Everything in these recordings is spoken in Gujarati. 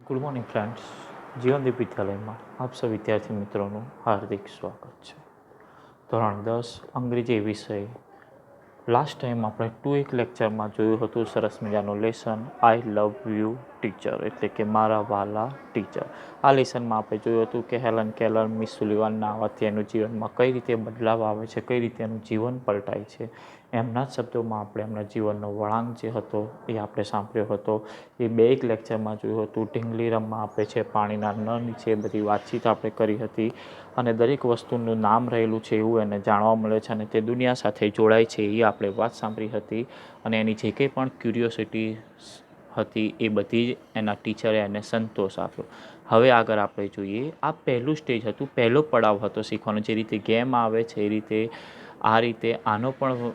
Good morning friends. જીવનદીપ વિદ્યાલયમાં આપ સૌ વિદ્યાર્થી મિત્રોનું હાર્દિક સ્વાગત છે. ધોરણ 10 અંગ્રેજી વિષય. લાસ્ટ ટાઈમ આપણે 2 લેક્ચરમાં જોયું હતું સરસ મજાનું lesson I love you teacher, એટલે કે મારા વાલા ટીચર. આ લેસનમાં આપણે જોયું હતું કે હેલન કેલર મિસ સુલિવાનના આવવાથી એનું જીવનમાં કઈ રીતે બદલાવ આવે છે, કઈ રીતે એનું જીવન પલટાય છે. એમના જ શબ્દોમાં આપણે એમના જીવનનો વળાંક જે હતો એ આપણે સાંભળ્યો હતો. એ 2 લેક્ચરમાં જોયું હતું. ઢીંગલી રમવા આપે છે, પાણીના નળ નીચે બધી વાતચીત આપણે કરી હતી અને દરેક વસ્તુનું નામ રહેલું છે એવું એને જાણવા મળે છે અને તે દુનિયા સાથે જોડાય છે એ આપણે વાત સાંભળી હતી. અને એની જે કંઈ પણ ક્યુરિયોસિટી હતી એ બધી જ એના ટીચરે એને સંતોષ આપ્યો. હવે આગળ આપણે જોઈએ. આ પહેલું સ્ટેજ હતું, પહેલો પડાવ હતો શીખવાનો. જે રીતે ગેમ આવે છે એ રીતે આ રીતે આનો પણ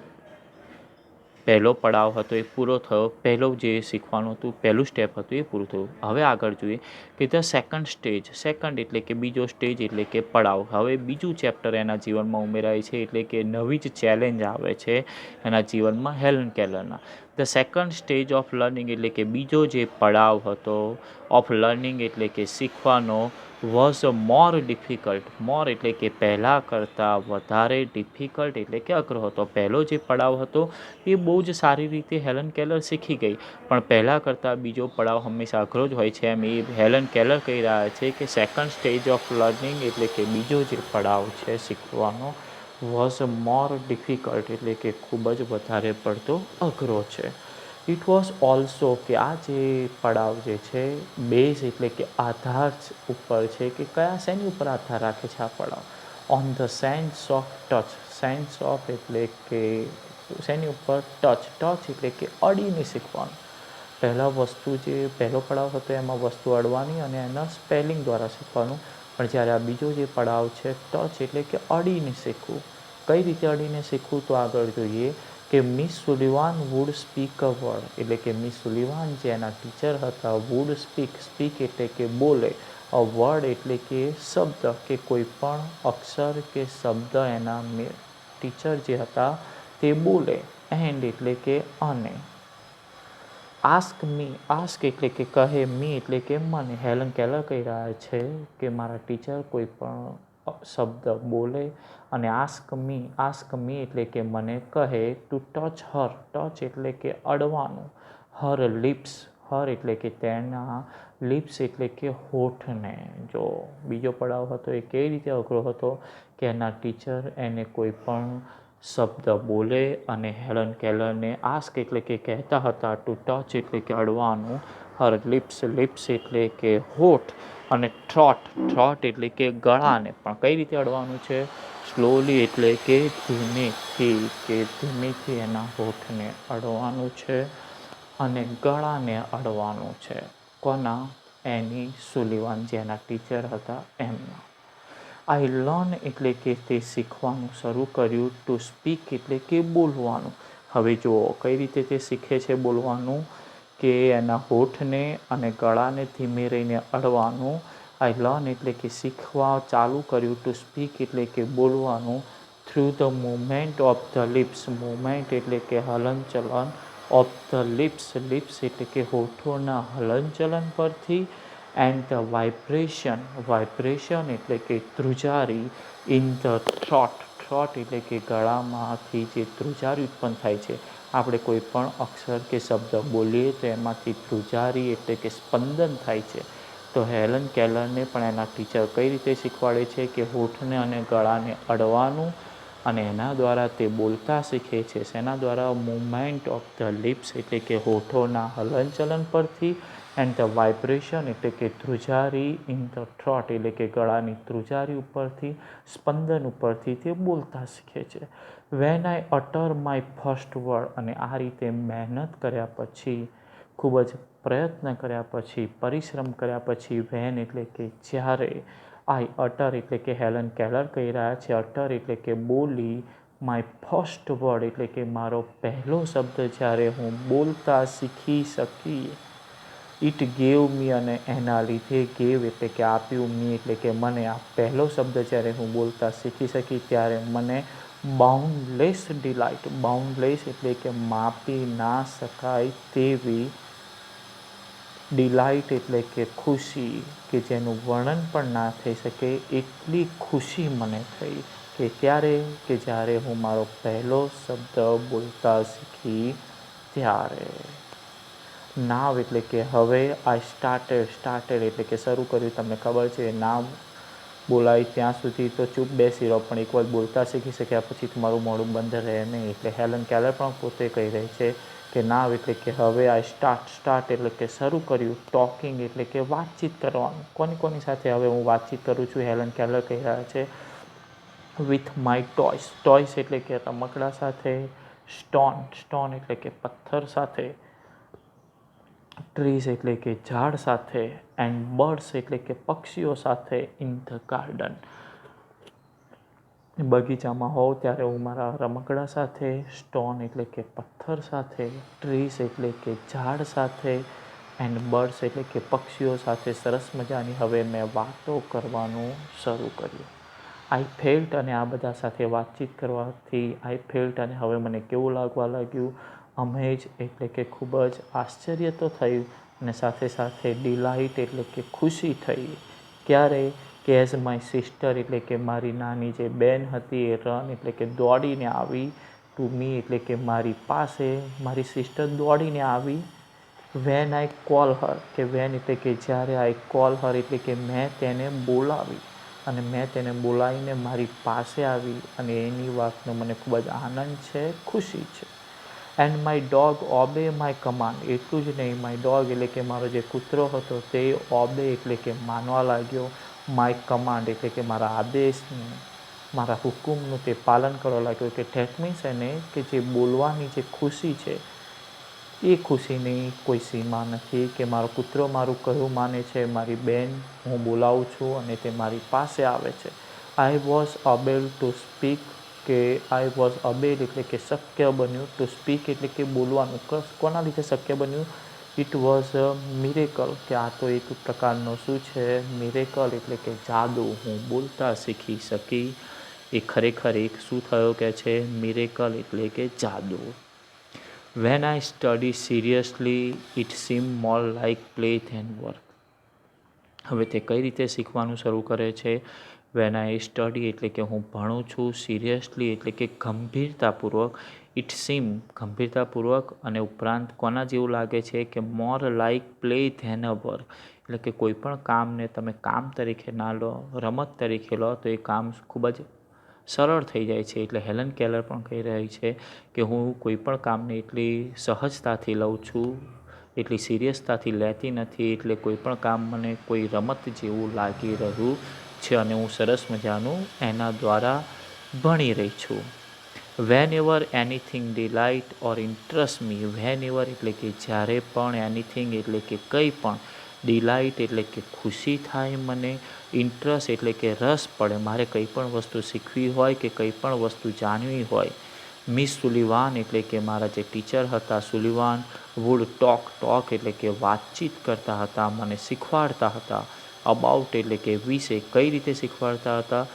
પહેલો પડાવ હતો એ પૂરો થયો. પહેલું જે શીખવાનું હતું, પહેલું સ્ટેપ હતું એ પૂરું થયું. હવે આગળ જોઈએ કે ધ સેકન્ડ સ્ટેજ. સેકન્ડ એટલે કે બીજો સ્ટેજ, એટલે કે પડાવ. હવે બીજું ચેપ્ટર એના જીવનમાં ઉમેરાય છે, એટલે કે નવી જ ચેલેન્જ આવે છે એના જીવનમાં હેલન કેલરના. The second stage of learning એટલે કે બીજો જે પડાવ હતો ઓફ લર્નિંગ એટલે કે શીખવાનો વોઝ મોર ડિફિકલ્ટ. મોર એટલે કે પહેલાં કરતાં વધારે ડિફિકલ્ટ એટલે કે અઘરો હતો. પહેલો જે પડાવ હતો એ બહુ જ સારી રીતે હેલન કેલર શીખી ગઈ, પણ પહેલાં કરતાં બીજો પડાવ હંમેશા અઘરો જ હોય છે. એમ એ હેલન કેલર કહી રહ્યા છે કે સેકન્ડ સ્ટેજ ઓફ લર્નિંગ એટલે કે બીજો જે પડાવ છે શીખવાનો વોઝ મોર ડિફિકલ્ટ એટલે કે ખૂબ જ વધારે પડતો અઘરો છે. ઇટ વોઝ ઓલ્સો કે આ જે પડાવ જે છે બેઝ એટલે કે આધાર ઉપર છે, કે કયા શેની ઉપર આધાર રાખે છે આ પડાવ? On the sense of touch. Sense of એટલે કે શેની ઉપર? ટચ. ટચ એટલે કે અડીને શીખવાનું. પહેલાં વસ્તુ જે પહેલો પડાવ હતો એમાં વસ્તુ અડવાની અને એના સ્પેલિંગ દ્વારા શીખવાનું. પણ જ્યારે આ બીજો જે પડાવ છે ટચ એટલે કે અડીને શીખવું. કઈ રીતે અડીને શીખવું? તો આગળ જોઈએ કે miss Sullivan wood speak a word, એટલે કે મિસ સુલિવાન જે એના ટીચર હતા વુડ સ્પીક. સ્પીક એટલે કે બોલે. અ વર્ડ એટલે કે શબ્દ, કે કોઈ પણ અક્ષર કે શબ્દ એના ટીચર જે હતા તે બોલે. એન્ડ એટલે કે અને. Ask me. આસ્ક એટલે કે કહે. મી એટલે કે મને. હેલન કેલર કહી રહ્યા છે કે મારા ટીચર કોઈ પણ શબ્દ બોલે અને આસ્ક મી. આસ્ક મી એટલે કે મને કહે ટુ ટચ હર. ટચ એટલે કે અડવાનું. હર લિપ્સ. હર એટલે કે તેના. લિપ્સ એટલે કે હોઠને. જો બીજો પડાવ હતો એ કેવી રીતે અઘરો હતો કે એના ટીચર એને કોઈ પણ શબ્દ બોલે અને હેલન કેલરને આસ્ક એટલે કે કહેતા હતા ટુ ટચ એટલે કે અડવાનું. હર લિપ્સ. લિપ્સ એટલે કે હોઠ અને થ્રોટ. થ્રોટ એટલે કે ગળાને. પણ કઈ રીતે અડવાનું છે? સ્લોલી એટલે કે ધીમેથી, કે ધીમેથી એના હોઠને અડવાનું છે અને ગળાને અડવાનું છે. કોના? એની સુલિવાન જે એના ટીચર હતા એમના. આઈ લર્ન એટલે કે તે શીખવાનું શરૂ કર્યું. ટુ સ્પીક એટલે કે બોલવાનું. હવે જુઓ કઈ રીતે તે શીખે છે બોલવાનું, કે એના હોઠને અને ગળાને ધીમે રહીને અડવાનું. આઈ લર્ન એટલે કે શીખવા ચાલુ કર્યું. ટુ સ્પીક એટલે કે બોલવાનું. Through the movement of the lips. Movement એટલે કે હલનચલન. Of the lips. લિપ્સ એટલે કે હોઠોના હલનચલન પરથી. And the vibration. વાઇબ્રેશન એટલે કે ધ્રુજારી. In the throat. થ્રોટ એટલે કે ગળામાંથી જે ધ્રુજારી ઉત્પન્ન થાય છે. આપણે કોઈ પણ અક્ષર કે શબ્દ બોલીએ તો એમાંથી ધ્રુજારી એટલે કે સ્પંદન થાય છે. તો હેલન કેલરને પણ એના ટીચર કઈ રીતે શીખવાડે છે કે હોઠને અને ગળાને અડવાનું અને એના દ્વારા તે બોલતા શીખે છે. શેના દ્વારા? મૂવમેન્ટ ઓફ ધ લિપ્સ એટલે કે હોઠોના હલનચલન પરથી. એન્ડ ધ વાઇબ્રેશન એટલે કે ધ્રુજારી. ઇન ધ થ્રોટ એટલે કે ગળાની ધ્રુજારી ઉપરથી, સ્પંદન ઉપરથી તે બોલતા શીખે છે. When I utter my first word. અને આ રીતે મહેનત કર્યા પછી, ખૂબ જ પ્રયત્ન કર્યા પછી, પરિશ્રમ કર્યા પછી, વેન એટલે કે જ્યારે, આઈ અટર એટલે કે હેલન કેલર કહી રહ્યા છે અટર એટલે કે બોલી, માય ફર્સ્ટ વર્ડ એટલે કે મારો પહેલો શબ્દ જ્યારે હું બોલતા શીખી શકી. ઇટ ગેવ મી અને એના લીધે ગેવ એટલે કે આપ્યું. મી એટલે કે મને. આ પહેલો શબ્દ જ્યારે હું બોલતા શીખી શકી ત્યારે મને બાઉન્ડલેસ ડિલાઇટ. બાઉન્ડલેસ એટલે કે માપી ના શકાય તેવી ડિલાઇટ એટલે કે ખુશી, કે જેનું વર્ણન પણ ના થઈ શકે એટલી ખુશી મને થઈ કે ક્યારે, કે જ્યારે હું મારો પહેલો શબ્દ બોલતા શીખી ત્યારે. નાવ એટલે કે હવે. આઈ સ્ટાર્ટેડ એટલે કે શરૂ કર્યું. તમને ખબર છે નામ બોલાય ત્યાં સુધી તો ચૂપ બેસી રહો, પણ એક વાર બોલતા શીખી શક્યા પછી તમારું મોઢું બંધ રહે નહીં. એટલે હેલન કેલર પણ પોતે કહી રહી છે કે નાવ એટલે કે હવે. આઈ સ્ટાર્ટ એટલે કે શરૂ કર્યું. ટોકિંગ એટલે કે વાતચીત કરવાનું. કોની સાથે હવે હું વાતચીત કરું છું? હેલન કેલર કહી રહ્યા છે વિથ માય ટોયસ એટલે કે રમકડા સાથે. સ્ટોન એટલે કે પથ્થર સાથે. ટ્રીઝ એટલે કે ઝાડ સાથે. એન્ડ બર્ડ્સ એટલે કે પક્ષીઓ સાથે. ઇન ધ ગાર્ડન બગીચામાં હોઉં ત્યારે હું મારા રમકડા સાથે. સ્ટોન એટલે કે પથ્થર સાથે. ટ્રીઝ એટલે કે ઝાડ સાથે. એન્ડ બર્ડ્સ એટલે કે પક્ષીઓ સાથે સરસ મજાની હવે મેં વાતો કરવાનું શરૂ કર્યું. આઈ ફેલ્ટ અને આ બધા સાથે વાતચીત કરવાથી આઈ ફેલ્ટ અને હવે મને કેવું લાગવા લાગ્યું? અમેઝ એટલે કે ખૂબ જ આશ્ચર્ય તો થયું, અને સાથે સાથે ડિલાઇટ એટલે કે ખુશી થઈ. ક્યારે? કે એઝ માય સિસ્ટર એટલે કે મારી નાની જે બેન હતી એ રન એટલે કે દોડીને આવી ટુ મી એટલે કે મારી પાસે. મારી સિસ્ટર દોડીને આવી. વેન આઈ કોલ હર કે વેન એટલે કે જ્યારે. આઈ કોલ હર એટલે કે મેં તેને બોલાવી, અને મેં તેને બોલાવીને મારી પાસે આવી, અને એની વાતનો મને ખૂબ જ આનંદ છે, ખુશી છે. And my dog obey my command. એટલું જ નહીં, માય ડોગ એટલે કે મારો જે કૂતરો હતો તે ઓબે એટલે કે માનવા લાગ્યો. માય કમાન્ડ એટલે કે મારા આદેશનું, મારા હુકુમનું તે પાલન કરવા લાગ્યો. કે ધેટ મીન્સ એને કે જે બોલવાની જે ખુશી છે એ ખુશીની કોઈ સીમા નથી. કે મારો કૂતરો મારું કહ્યું માને છે, મારી બેન હું બોલાવું છું અને તે મારી પાસે આવે છે. આઈ વોઝ અબેલ ટુ સ્પીક કે આઈ વોઝ અબેલ એટલે કે શક્ય બન્યું. ટુ સ્પીક એટલે કે બોલવાનું. કોના લીધે શક્ય બન્યું? ઇટ વોઝ અ મિરેકલ કે આ તો એક પ્રકારનો શું છે? મિરેકલ એટલે કે જાદુ. હું બોલતા શીખી શકી એ ખરેખર એક શું થયો કે છે? મિરેકલ એટલે કે જાદુ. When I study seriously it seem more like play than work. હવે તે કઈ રીતે શીખવાનું શરૂ કરે છે? વેન આઈ સ્ટડી એટલે કે હું ભણું છું. સિરિયસલી એટલે કે ગંભીરતાપૂર્વક. ઇટ સીમ ગંભીરતાપૂર્વક, અને ઉપરાંત કોના જેવું લાગે છે? કે more like play than a work. એટલે કે કોઈ પણ કામને તમે કામ તરીકે ના લો, રમત તરીકે લો તો એ કામ ખૂબ જ સરળ થઈ જાય છે. એટલે હેલન કેલર પણ કહી રહી છે કે હું કોઈ પણ કામને એટલી સહજતાથી લઉં છું, એટલી સિરિયસતાથી લેતી નથી. એટલે કોઈ પણ કામ મને કોઈ રમત જેવું લાગી રહ્યું છે, અને હું સરસ મજાનું એના દ્વારા ભણી રહી છું. વેન એવર એનીથિંગ ડિલાઇટ ઓર ઇન્ટરેસ્ટ મી. વેન એવર એટલે કે જ્યારે પણ, એનીથિંગ એટલે કે કંઈ પણ, ડિલાઇટ એટલે કે ખુશી થાય મને, ઇન્ટરેસ્ટ એટલે કે રસ પડે, મારે કંઈ પણ વસ્તુ શીખવી હોય કે કંઈ પણ વસ્તુ જાણવી હોય. મિસ સુલિવાન એટલે કે મારા જે ટીચર હતા સુલિવાન વુડ ટોક એટલે કે વાતચીત કરતા હતા, મને શીખવાડતા હતા. અબાઉટ એટલે કે વિશે, કઈ રીતે શીખવાડતા હતા?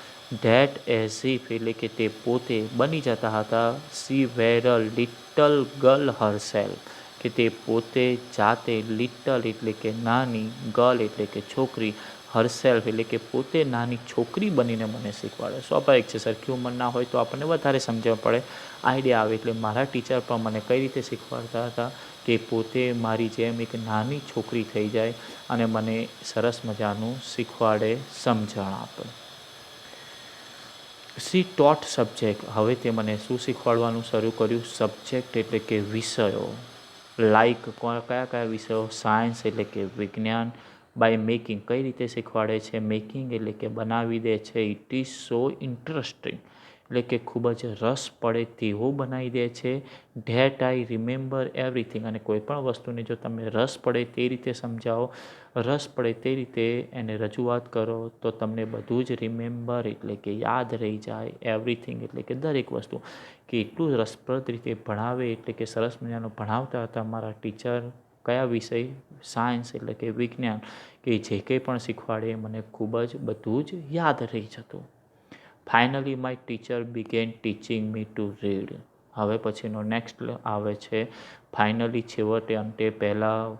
ધેટ એઝ ઇફ એટલે કે તે પોતે બની જતા હતા. She were a little girl herself કે તે પોતે જાતે. લિટલ એટલે કે નાની, ગર્લ એટલે કે છોકરી, હરસેલ્ફ એટલે કે પોતે નાની છોકરી બનીને મને શીખવાડે. સ્વાભાવિક છે, સરખી ઉંમર ના હોય તો આપણને વધારે સમજણ પડે, આઈડિયા આવે. એટલે મારા ટીચર પણ મને કઈ રીતે શીખવાડતા હતા? કે પોતે મારી જેમ એક નાની છોકરી થઈ જાય અને મને સરસ મજાનું શીખવાડે, સમજણ આપે. She taught subject. હવે તે મને શું શીખવાડવાનું શરૂ કર્યું? સબ્જેક્ટ એટલે કે વિષયો. લાઈક કયા કયા વિષયો? સાયન્સ એટલે કે વિજ્ઞાન. બાય મેકિંગ કઈ રીતે શીખવાડે છે? મેકિંગ એટલે કે બનાવી દે છે. ઇટ ઇઝ સો ઇન્ટરેસ્ટિંગ એટલે કે ખૂબ જ રસ પડે તેવું બનાવી દે છે. ધેટ આઈ રિમેમ્બર એવરીથિંગ અને કોઈ પણ વસ્તુને જો તમે રસ પડે તે રીતે સમજાવો, રસ પડે તે રીતે એને રજૂઆત કરો તો તમને બધું જ રિમેમ્બર એટલે કે યાદ રહી જાય. એવરીથિંગ એટલે કે દરેક વસ્તુ. કે એટલું રસપ્રદ રીતે ભણાવે એટલે કે સરસ મજાનું ભણાવતા હતા મારા ટીચર. કયા વિષય? સાયન્સ એટલે કે વિજ્ઞાન. કે જે કંઈ પણ શીખવાડે મને ખૂબ જ બધું જ યાદ રહી જતું. Finally my teacher began teaching me to read. હવે પછીનો નેક્સ્ટ આવે છે ફાઇનલી, છેવટે, અંતે, પહેલાં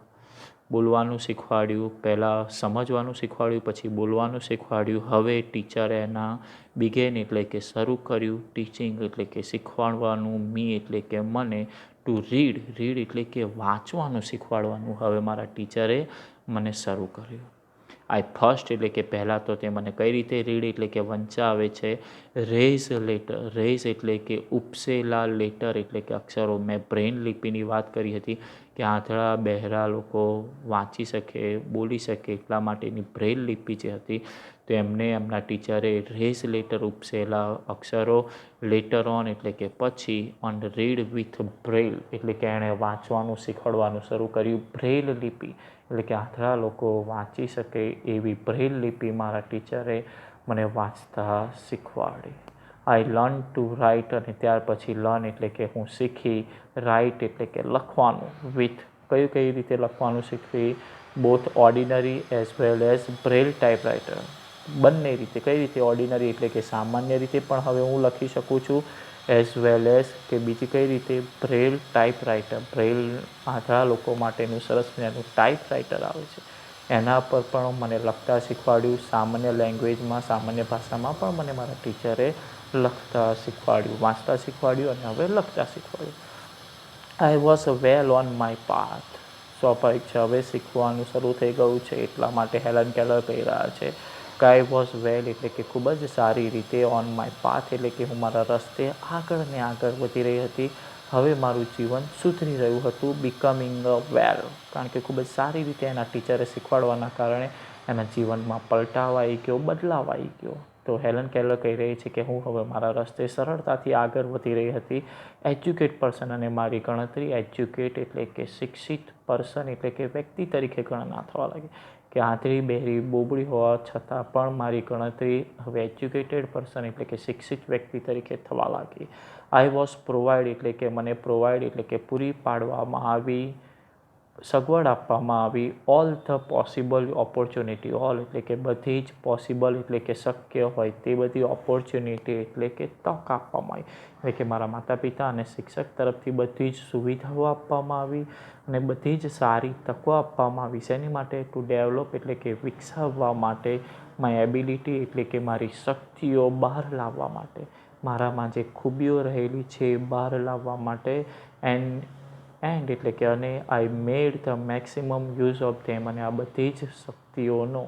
બોલવાનું શીખવાડ્યું, પહેલાં સમજવાનું શીખવાડ્યું, પછી બોલવાનું શીખવાડ્યું. હવે ટીચરે એના બિગેન એટલે કે શરૂ કર્યું, ટીચિંગ એટલે કે શીખવાડવાનું, મી એટલે કે મને, ટુ રીડ એટલે કે વાંચવાનું શીખવાડવાનું હવે મારા ટીચરે મને શરૂ કર્યું. આઈ ફર્સ્ટ એટલે કે પહેલાં તો તે મને કઈ રીતે રીડ એટલે કે વંચાવે છે. રેઝ લેટર, રેઝ એટલે કે ઉપસેલા, લેટર એટલે કે અક્ષરો. મેં બ્રેઇન લિપિની વાત કરી હતી કે આંધળા બહેરા લોકો વાંચી શકે, બોલી શકે એટલા માટેની બ્રેઇલ લિપિ જે હતી તો એમને એમના ટીચરે રેઝ લેટર ઉપસેલા અક્ષરો, લેટર ઓન એટલે કે પછી, ઓન રીડ વિથ બ્રેઇલ એટલે કે એણે વાંચવાનું શીખવાડવાનું શરૂ કર્યું. બ્રેઇલ લિપિ એટલે કે આંધળા લોકો વાંચી શકે એવી બ્રેઇલ લિપિ મારા ટીચરે મને વાંચતા શીખવાડી. આઈ લર્ન ટુ રાઇટ અને ત્યાર પછી લર્ન એટલે કે હું શીખી, રાઇટ એટલે કે લખવાનું, વિથ કઈ રીતે લખવાનું શીખવી, both ordinary as well as Braille typewriter. બંને રીતે, કઈ રીતે ઓર્ડિનરી એટલે કે સામાન્ય રીતે પણ હવે હું લખી શકું છું, એઝ વેલ એઝ કે બીજી કઈ રીતે બ્રેઇલ ટાઈપરાઇટર. બ્રેઇલ આંધળા લોકો માટેનું સરસ મજાનું ટાઈપરાઇટર આવે છે એના પર પણ મને લખતા શીખવાડ્યું. સામાન્ય લેંગ્વેજમાં, સામાન્ય ભાષામાં પણ મને મારા ટીચરે લખતા શીખવાડ્યું, વાંચતા શીખવાડ્યું અને હવે લખતા શીખવાડ્યું. I was well on my path. સ્વાભાવિક છે, હવે શીખવાનું શરૂ થઈ ગયું છે એટલા માટે હેલન કેલર કહી રહ્યા છે કે આઈ વોઝ વેલ એટલે કે ખૂબ જ સારી રીતે, ઓન માય પાથ એટલે કે હું મારા રસ્તે આગળ ને આગળ વધી રહી હતી. હવે મારું જીવન સુધરી રહ્યું હતું, બિકમિંગ વેલ, કારણ કે ખૂબ જ સારી રીતે એના ટીચરે શીખવાડવાના કારણે એના જીવનમાં પલટાવ આવી ગયો, બદલાવ આવી ગયો. તો હેલન કેલર કહી રહી છે કે હું હવે મારા રસ્તે સરળતાથી આગળ વધી રહી હતી. એજ્યુકેટ પર્સન અને મારી ગણતરી, એજ્યુકેટ એટલે કે શિક્ષિત, પર્સન એટલે કે વ્યક્તિ તરીકે ગણના થવા લાગી કે આંધળી બહેરી બોબડી હોવા છતાં પણ મારી ગણતરી હવે એજ્યુકેટેડ પર્સન એટલે કે શિક્ષિત વ્યક્તિ તરીકે થવા લાગી. આઈ વોઝ પ્રોવાઈડ એટલે કે મને પ્રોવાઈડ એટલે કે પૂરી પાડવામાં આવી, સગવડ આપવામાં આવી, all the possible opportunity, all એટલે કે બધી જ, પોસિબલ એટલે કે શક્ય હોય તે બધી, ઓપોર્ચ્યુનિટી એટલે કે તક આપવામાં આવી. એટલે કે મારા માતા પિતા અને શિક્ષક તરફથી બધી જ સુવિધાઓ આપવામાં આવી અને બધી જ સારી તકો આપવામાં આવી. શેની માટે? ટુ ડેવલપ એટલે કે વિકસાવવા માટે, માય એબિલિટી એટલે કે મારી શક્તિઓ બહાર લાવવા માટે, મારામાં જે ખૂબીઓ રહેલી છે એ બહાર લાવવા માટે. એન્ડ એટલે કે અને I made the maximum use of them અને આ બધી જ શક્તિઓનો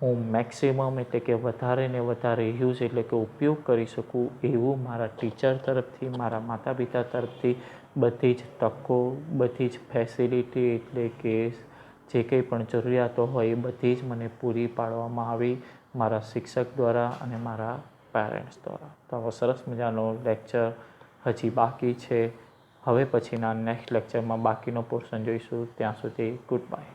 હું મેક્સિમમ એટલે કે વધારે ને વધારે યુઝ એટલે કે ઉપયોગ કરી શકું એવું મારા ટીચર તરફથી, મારા માતા પિતા તરફથી બધી જ તકો, બધી જ ફેસિલિટી એટલે કે જે કંઈ પણ જરૂરિયાતો હોય એ બધી જ મને પૂરી પાડવામાં આવી મારા શિક્ષક દ્વારા અને મારા પેરેન્ટ્સ દ્વારા. તો આવો સરસ મજાનો લેક્ચર હજી બાકી છે. હવે પછીના નેક્સ્ટ લેક્ચરમાં બાકીનો પોર્શન જોઈશું. ત્યાં સુધી ગુડ બાય.